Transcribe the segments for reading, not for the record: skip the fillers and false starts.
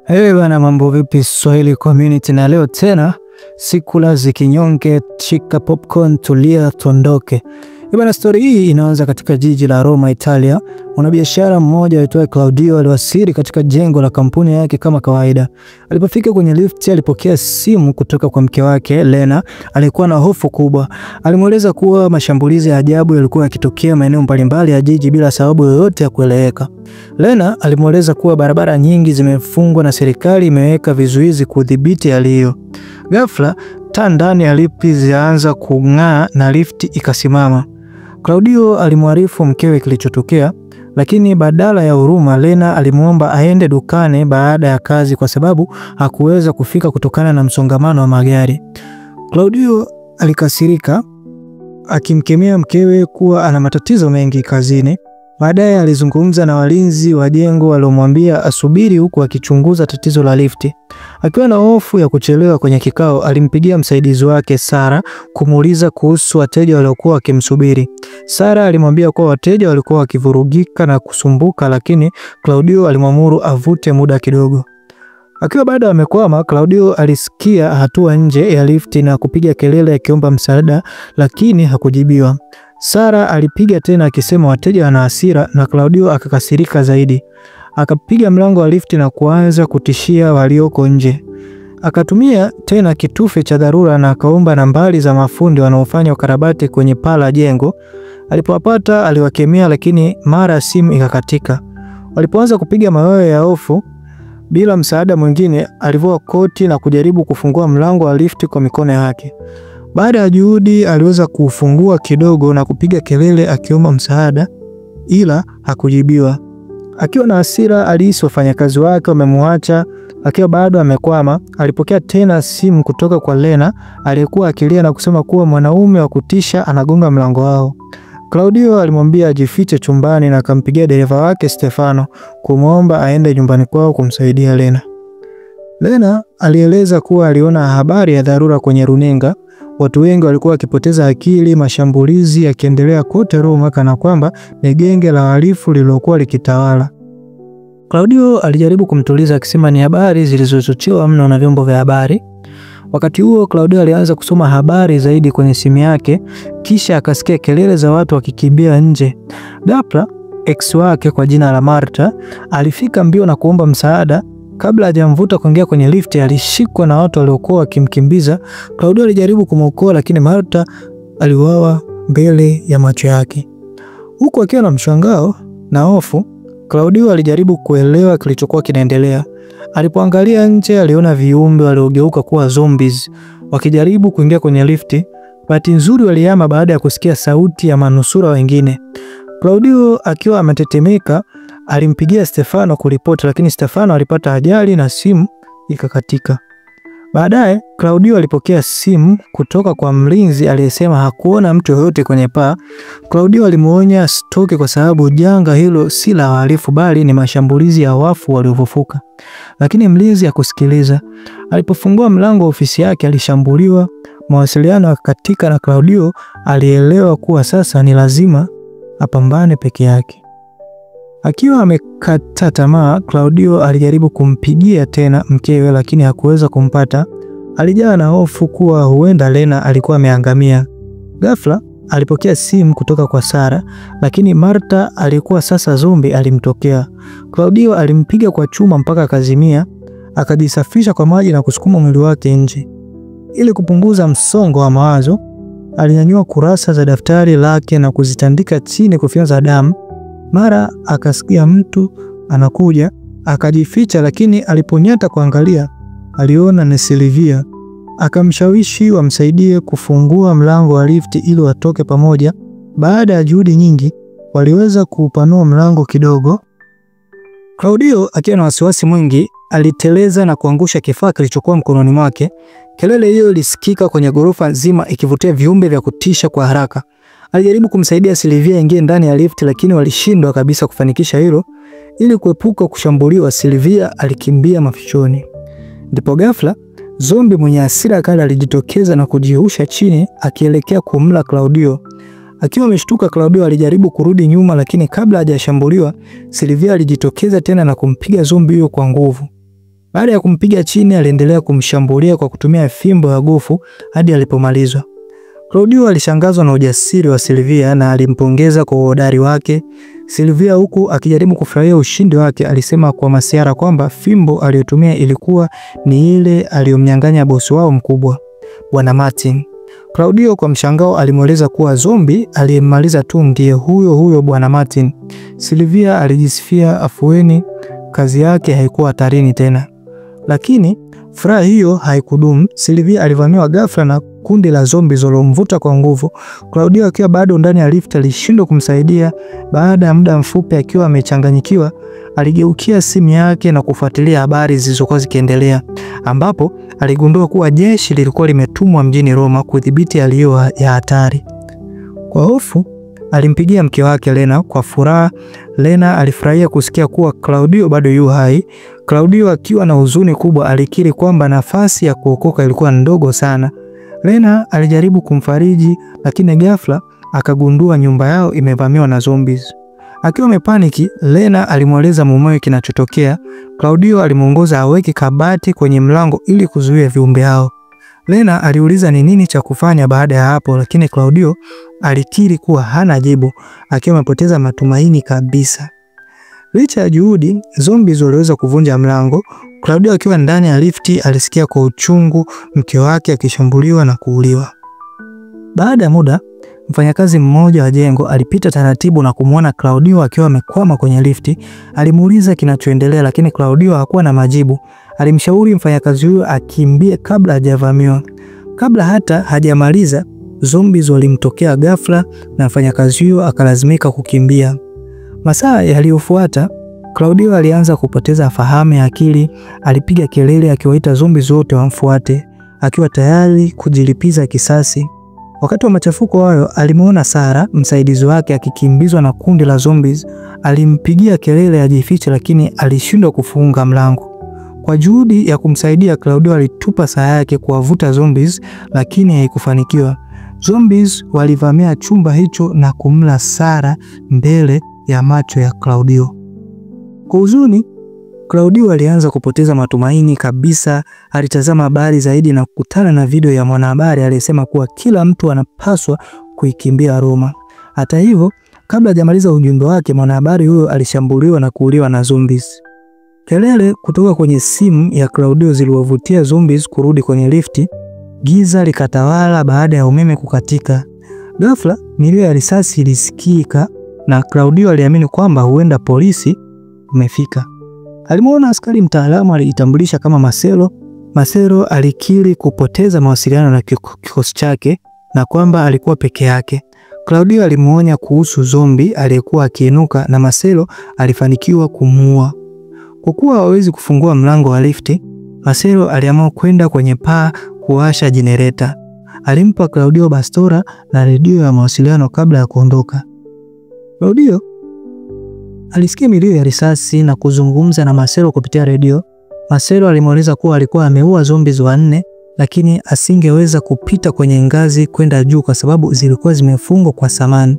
Hey bana, mambo vipi Swahili community? Na leo tena sikula zikinyonge, chika popcorn, tulia tuondoke. Bana, story hii inaanza katika jiji la Roma, Italia. Mwanabiashara mmoja aitwaye Claudio aliwasili katika jengo la kampuni yake kama kawaida. Alipofika kwenye lift, alipokea simu kutoka kwa mke wake Lena. Alikuwa na hofu kubwa. Alimueleza kuwa mashambulizi ya ajabu yalikuwa yakitokea maeneo mbalimbali ya jiji bila sababu yoyote ya kueleweka. Lena alimueleza kuwa barabara nyingi zimefungwa na serikali imeweka vizuizi kudhibiti hali hiyo. Ghafla taa ndani ya lift zilianza kung'aa na lifti ikasimama. Claudio alimwarifu mkewe kilichotokea, lakini badala ya huruma, Lena alimuomba aende dukani baada ya kazi kwa sababu hakuweza kufika kutokana na msongamano wa magari. Claudio alikasirika, akimkemea mkewe kuwa ana matatizo mengi kazini. Baadaye alizungumza na walinzi wa jengo waliomwambia asubiri huku akichunguza tatizo la lifti. Akiwa na hofu ya kuchelewa kwenye kikao, alimpigia msaidizi wake Sara kumuuliza kuhusu wateja waliokuwa wakimsubiri. Sara alimwambia kuwa wateja walikuwa wakivurugika na kusumbuka, lakini Claudio alimwamuru avute muda kidogo. Akiwa bado amekwama, Claudio alisikia hatua nje ya lifti na kupiga kelele akiomba msaada, lakini hakujibiwa. Sara alipiga tena akisema wateja wana hasira, na Claudio akakasirika zaidi. Akapiga mlango wa lifti na kuanza kutishia walioko nje. Akatumia tena kitufe cha dharura na akaomba nambari za mafundi wanaofanya ukarabati kwenye paa la jengo. Alipowapata aliwakemea, lakini mara simu ikakatika. Walipoanza kupiga mayowe ya hofu, bila msaada mwingine, alivua koti na kujaribu kufungua mlango wa lifti kwa mikono yake. Baada ya juhudi aliweza kufungua kidogo na kupiga kelele akiomba msaada, ila hakujibiwa. Akiwa na hasira, alihisi wafanyakazi wake wamemwacha. Akiwa bado amekwama, alipokea tena simu kutoka kwa Lena aliyekuwa akilia na kusema kuwa mwanaume wa kutisha anagonga mlango wao. Claudio alimwambia ajifiche chumbani na akampigia dereva wake Stefano kumwomba aende nyumbani kwao kumsaidia Lena. Lena alieleza kuwa aliona habari ya dharura kwenye runinga. Watu wengi walikuwa wakipoteza akili, mashambulizi yakiendelea kote Roma kana kwamba ni genge la wahalifu lililokuwa likitawala. Claudio alijaribu kumtuliza akisema ni habari zilizochochewa mno na vyombo vya habari. Wakati huo Claudio alianza kusoma habari zaidi kwenye simu yake, kisha akasikia kelele za watu wakikimbia nje. Ghafla ex wake kwa jina la Marta alifika mbio na kuomba msaada. Kabla hajamvuta kuingia kwenye lift, alishikwa na watu waliokuwa wakimkimbiza. Claudio alijaribu kumwokoa, lakini Marta aliuawa mbele ya macho yake. Huku akiwa na mshangao na hofu, Claudio alijaribu kuelewa kilichokuwa kinaendelea. Alipoangalia nje, aliona viumbe waliogeuka kuwa zombies wakijaribu kuingia kwenye lifti. Bahati nzuri walihama baada ya kusikia sauti ya manusura wengine. Claudio akiwa ametetemeka alimpigia Stefano kuripoti, lakini Stefano alipata ajali na simu ikakatika. Baadaye Claudio alipokea simu kutoka kwa mlinzi aliyesema hakuona mtu yoyote kwenye paa. Claudio alimuonya asitoke kwa sababu janga hilo si la wahalifu bali ni mashambulizi ya wafu waliofufuka. Lakini mlinzi hakusikiliza. Alipofungua mlango wa ofisi yake alishambuliwa. Mawasiliano yakatika na Claudio alielewa kuwa sasa ni lazima apambane peke yake. Akiwa amekata tamaa, Claudio alijaribu kumpigia tena mkewe, lakini hakuweza kumpata. Alijaa na hofu kuwa huenda Lena alikuwa ameangamia. Ghafla alipokea simu kutoka kwa Sara, lakini Marta alikuwa sasa zombi alimtokea. Claudio alimpiga kwa chuma mpaka akazimia, akajisafisha kwa maji na kusukuma mwili wake nje. Ili kupunguza msongo wa mawazo, alinyanyua kurasa za daftari lake na kuzitandika chini kufyonza damu. Mara akasikia mtu anakuja, akajificha, lakini aliponyata kuangalia aliona ni Silvia. Akamshawishi wamsaidie kufungua mlango wa lifti ili watoke pamoja. Baada ya juhudi nyingi waliweza kuupanua mlango kidogo. Claudio akiwa na wasiwasi mwingi aliteleza na kuangusha kifaa kilichokuwa mkononi mwake. Kelele hiyo ilisikika kwenye ghorofa nzima ikivutia viumbe vya kutisha kwa haraka. Alijaribu kumsaidia Silvia ingie ndani ya lift, lakini walishindwa kabisa kufanikisha hilo. Ili kuepuka kushambuliwa, Silvia alikimbia mafichoni. Ndipo ghafla zombi mwenye hasira kali alijitokeza na kujirusha chini akielekea kumla Claudio. Akiwa ameshtuka, Claudio alijaribu kurudi nyuma, lakini kabla hajashambuliwa, Silvia alijitokeza tena na kumpiga zombi huyo kwa nguvu. Baada ya kumpiga chini, aliendelea kumshambulia kwa kutumia fimbo ya gofu hadi alipomalizwa. Claudio alishangazwa na ujasiri wa Silvia na alimpongeza kwa uhodari wake. Silvia, huku akijaribu kufurahia ushindi wake, alisema kwa masiara kwamba fimbo aliyotumia ilikuwa ni ile aliyomnyang'anya bosi wao mkubwa, Bwana Martin. Claudio kwa mshangao alimweleza kuwa zombi aliyemmaliza tu ndiye huyo Bwana Martin. Silvia alijisifia afueni, kazi yake haikuwa hatarini tena. Lakini furaha hiyo haikudumu. Silvia alivamiwa ghafla na kundi la zombi zilizomvuta kwa nguvu. Claudio akiwa bado ndani ya lift alishindwa kumsaidia. Baada ya muda mfupi, akiwa amechanganyikiwa, aligeukia simu yake na kufuatilia habari zilizokuwa zikiendelea, ambapo aligundua kuwa jeshi lilikuwa limetumwa mjini Roma kudhibiti hali hiyo ya hatari. Kwa hofu, alimpigia mke wake Lena. Kwa furaha, Lena alifurahia kusikia kuwa Claudio bado yu hai. Claudio akiwa na huzuni kubwa alikiri kwamba nafasi ya kuokoka ilikuwa ndogo sana. Lena alijaribu kumfariji, lakini ghafla akagundua nyumba yao imevamiwa na zombies. Akiwa amepaniki, Lena alimweleza mumewe kinachotokea. Claudio alimuongoza aweke kabati kwenye mlango ili kuzuia viumbe hao. Lena aliuliza ni nini cha kufanya baada ya hapo, lakini Claudio alikiri kuwa hana jibu, akiwa amepoteza matumaini kabisa. Licha ya juhudi, zombies waliweza kuvunja mlango. Claudio akiwa ndani ya lifti alisikia kwa uchungu mke wake akishambuliwa na kuuliwa. Baada ya muda, mfanyakazi mmoja wa jengo alipita taratibu na kumwona Claudio akiwa amekwama kwenye lifti. Alimuuliza kinachoendelea, lakini Claudio hakuwa na majibu. Alimshauri mfanyakazi huyo akimbie kabla hajavamiwa. Kabla hata hajamaliza, zombies walimtokea ghafla na mfanyakazi huyo akalazimika kukimbia. Masaa yaliyofuata, Claudio alianza kupoteza fahamu ya akili. Alipiga kelele akiwaita zombies wote wamfuate, akiwa tayari kujilipiza kisasi. Wakati wa machafuko hayo, alimuona Sara, msaidizi wake, akikimbizwa na kundi la zombies. Alimpigia kelele ajifiche, lakini alishindwa kufunga mlango. Kwa juhudi ya kumsaidia, Claudio alitupa saa yake kuwavuta zombies, lakini haikufanikiwa. Zombies walivamia chumba hicho na kumla Sara mbele ya macho ya Claudio. Kwa huzuni, Claudio alianza kupoteza matumaini kabisa. Alitazama habari zaidi na kukutana na video ya mwanahabari aliyesema kuwa kila mtu anapaswa kuikimbia Roma. Hata hivyo, kabla hajamaliza ujumbe wake, mwanahabari huyo alishambuliwa na kuuliwa na zombies. Kelele kutoka kwenye simu ya Claudio ziliwavutia zombies kurudi kwenye lifti. Giza likatawala baada ya umeme kukatika. Ghafla, milio ya risasi ilisikika na Claudio aliamini kwamba huenda polisi umefika. Alimuona askari mtaalamu alijitambulisha kama Marcelo. Marcelo alikiri kupoteza mawasiliano na kikosi chake na kwamba alikuwa peke yake. Claudio alimuonya kuhusu zombi aliyekuwa akiinuka na Marcelo alifanikiwa kumuua. Kwa kuwa hawezi kufungua mlango wa lifti, Marcelo aliamua kwenda kwenye paa kuwasha jenereta. Alimpa Claudio bastora na redio ya mawasiliano kabla ya kuondoka. Claudio alisikia milio ya risasi na kuzungumza na Marcelo kupitia redio. Marcelo alimueleza kuwa alikuwa ameua zombies 4, lakini asingeweza kupita kwenye ngazi kwenda juu kwa sababu zilikuwa zimefungwa kwa samani.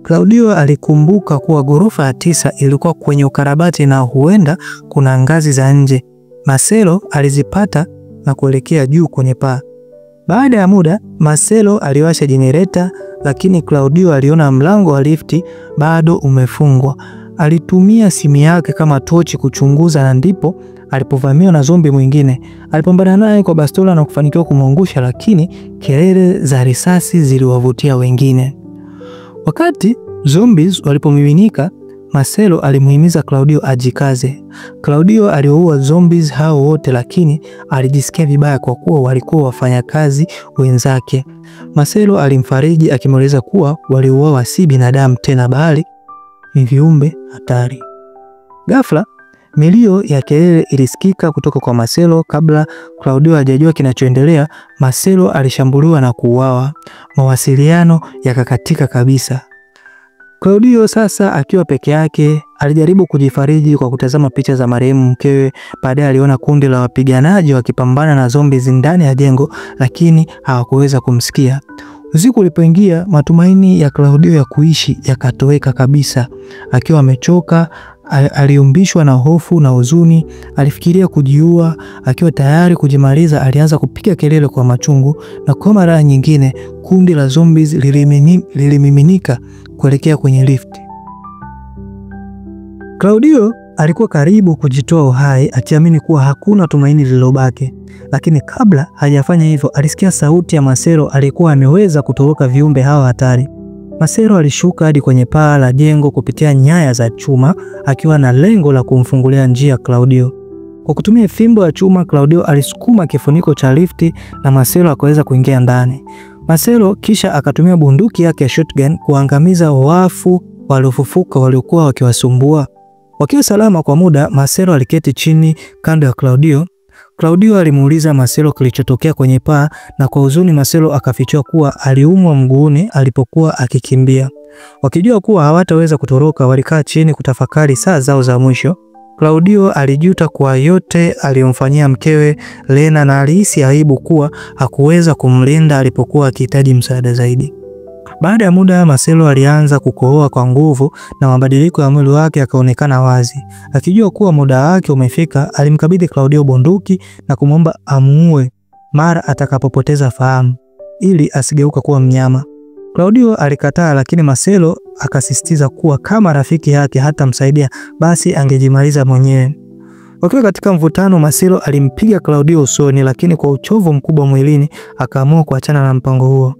Claudio alikumbuka kuwa ghorofa ya 9 ilikuwa kwenye ukarabati na huenda kuna ngazi za nje. Marcelo alizipata na kuelekea juu kwenye paa. Baada ya muda, Marcelo aliwasha jenereta, lakini Claudio aliona mlango wa lifti bado umefungwa. Alitumia simu yake kama tochi kuchunguza na ndipo alipovamiwa na zombi mwingine. Alipambana naye kwa bastola na kufanikiwa kumwangusha, lakini kelele za risasi ziliwavutia wengine. Wakati zombies walipomiminika, Marcelo alimuhimiza Claudio ajikaze. Claudio aliwaua zombies hao wote, lakini alijisikia vibaya kwa kuwa walikuwa wafanyakazi wenzake. Marcelo alimfariji akimweleza kuwa waliuawa si binadamu tena bali ni viumbe hatari. Ghafla, milio ya kelele ilisikika kutoka kwa Marcelo. Kabla Claudio hajajua kinachoendelea, Marcelo alishambuliwa na kuuawa. Mawasiliano yakakatika kabisa. Claudio sasa akiwa peke yake alijaribu kujifariji kwa kutazama picha za marehemu mkewe. Baadaye aliona kundi la wapiganaji wakipambana na zombies ndani ya jengo, lakini hawakuweza kumsikia. Usiku ulipoingia, matumaini ya Claudio ya kuishi yakatoweka kabisa. Akiwa amechoka, aliumbishwa na hofu na huzuni, alifikiria kujiua. Akiwa tayari kujimaliza, alianza kupiga kelele kwa machungu, na kwa mara nyingine kundi la zombies lilimiminika kuelekea kwenye lift. Claudio alikuwa karibu kujitoa uhai, akiamini kuwa hakuna tumaini lililobaki. Lakini kabla hajafanya hivyo, alisikia sauti ya Marcelo aliyekuwa ameweza kutoroka viumbe hawa hatari. Marcelo alishuka hadi kwenye paa la jengo kupitia nyaya za chuma, akiwa na lengo la kumfungulia njia Claudio. Kwa kutumia fimbo ya chuma, Claudio alisukuma kifuniko cha lifti na Marcelo akaweza kuingia ndani. Marcelo kisha akatumia bunduki yake ya shotgun kuangamiza wafu waliofufuka waliokuwa wakiwasumbua. Wakiwa salama kwa muda, Marcelo aliketi chini kando ya Claudio. Claudio alimuuliza Marcelo kilichotokea kwenye paa, na kwa huzuni Marcelo akafichua kuwa aliumwa mguuni alipokuwa akikimbia. Wakijua kuwa hawataweza kutoroka, walikaa chini kutafakari saa zao za mwisho. Claudio alijuta kwa yote aliyomfanyia mkewe Lena, na alihisi aibu kuwa hakuweza kumlinda alipokuwa akihitaji msaada zaidi. Baada ya muda, Marcelo alianza kukohoa kwa nguvu na mabadiliko ya mwili wake yakaonekana wazi. Akijua kuwa muda wake umefika, alimkabidhi Claudio bunduki na kumwomba amuue mara atakapopoteza fahamu ili asigeuka kuwa mnyama. Claudio alikataa, lakini Marcelo akasisitiza kuwa kama rafiki yake hatamsaidia basi angejimaliza mwenyewe. Wakiwa katika mvutano, Marcelo alimpiga Claudio usoni, lakini kwa uchovu mkubwa mwilini akaamua kuachana na mpango huo.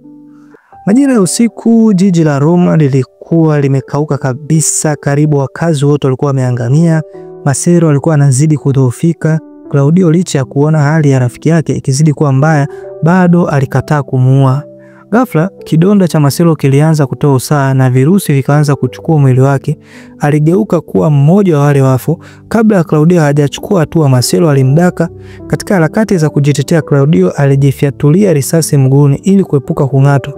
Majira ya usiku, jiji la Roma lilikuwa limekauka kabisa, karibu wakazi wote walikuwa wameangamia. Marcelo alikuwa anazidi kudhoofika. Claudio, licha ya kuona hali ya rafiki yake ikizidi kuwa mbaya, bado alikataa kumuua. Ghafla kidonda cha Marcelo kilianza kutoa usaha na virusi vikaanza kuchukua mwili wake. Aligeuka kuwa mmoja wa wale wafu. Kabla ya Claudio hajachukua hatua, Marcelo alimdaka. Katika harakati za kujitetea, Claudio alijifyatulia risasi mguuni ili kuepuka kung'atwa.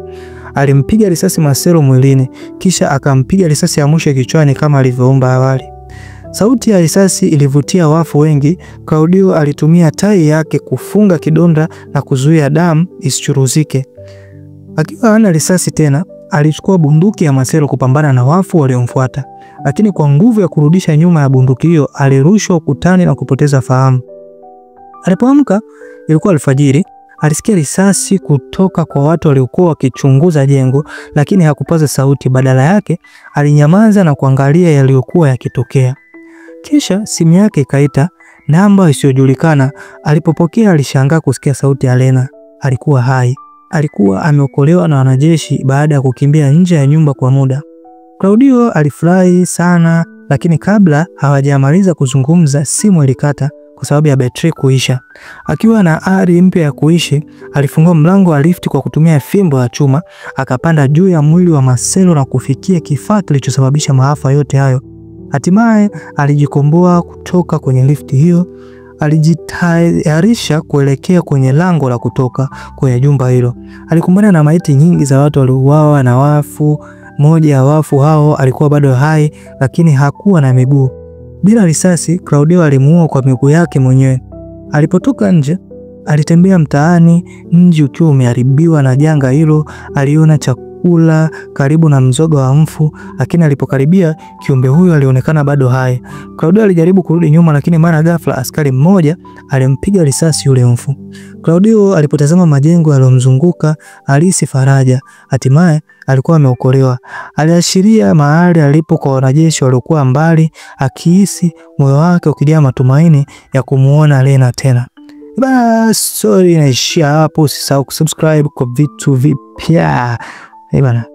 Alimpiga risasi Marcelo mwilini, kisha akampiga risasi ya mwisho kichwani kama alivyoomba awali. Sauti ya risasi ilivutia wafu wengi. Claudio alitumia tai yake kufunga kidonda na kuzuia damu isichuruzike. Akiwa hana risasi tena, alichukua bunduki ya Marcelo kupambana na wafu waliomfuata. Lakini kwa nguvu ya kurudisha nyuma ya bunduki hiyo, alirushwa ukutani na kupoteza fahamu. Alipoamka, ilikuwa alfajiri. Alisikia risasi kutoka kwa watu waliokuwa wakichunguza jengo, lakini hakupaza sauti. Badala yake, alinyamaza na kuangalia yaliyokuwa yakitokea. Kisha simu yake ikaita, namba isiyojulikana. Alipopokea, alishangaa kusikia sauti ya Lena. Alikuwa hai. Alikuwa ameokolewa na wanajeshi baada ya kukimbia nje ya nyumba kwa muda. Claudio alifurahi sana, lakini kabla hawajamaliza kuzungumza, simu ilikata kwa sababu ya betri kuisha. Akiwa na ari mpya ya kuishi, alifungua mlango wa lift kwa kutumia fimbo ya chuma, akapanda juu ya mwili wa Marcelo na kufikia kifaa kilichosababisha maafa yote hayo. Hatimaye alijikomboa kutoka kwenye lift hiyo. Alijitayarisha kuelekea kwenye lango la kutoka kwenye jumba hilo. Alikumbana na maiti nyingi za watu waliouawa na wafu. Mmoja ya wafu hao alikuwa bado hai, lakini hakuwa na miguu. Bila risasi, Claudio alimuua kwa miguu yake mwenyewe. Alipotoka nje, alitembea mtaani, mji ukiwa umeharibiwa na janga hilo. Aliona chakula karibu na mzoga wa mfu, lakini alipokaribia, kiumbe huyo alionekana bado hai. Claudio alijaribu kurudi nyuma, lakini mara ghafla askari mmoja alimpiga risasi yule mfu. Claudio alipotazama majengo yaliyomzunguka, alihisi faraja. Hatimaye alikuwa ameokolewa. Aliashiria mahali alipo kwa wanajeshi waliokuwa mbali, akihisi moyo wake ukijaa matumaini ya kumuona Lena tena. Basi, sorry, naishia hapo. Usisahau kusubscribe kwa vitu vipya. Bana.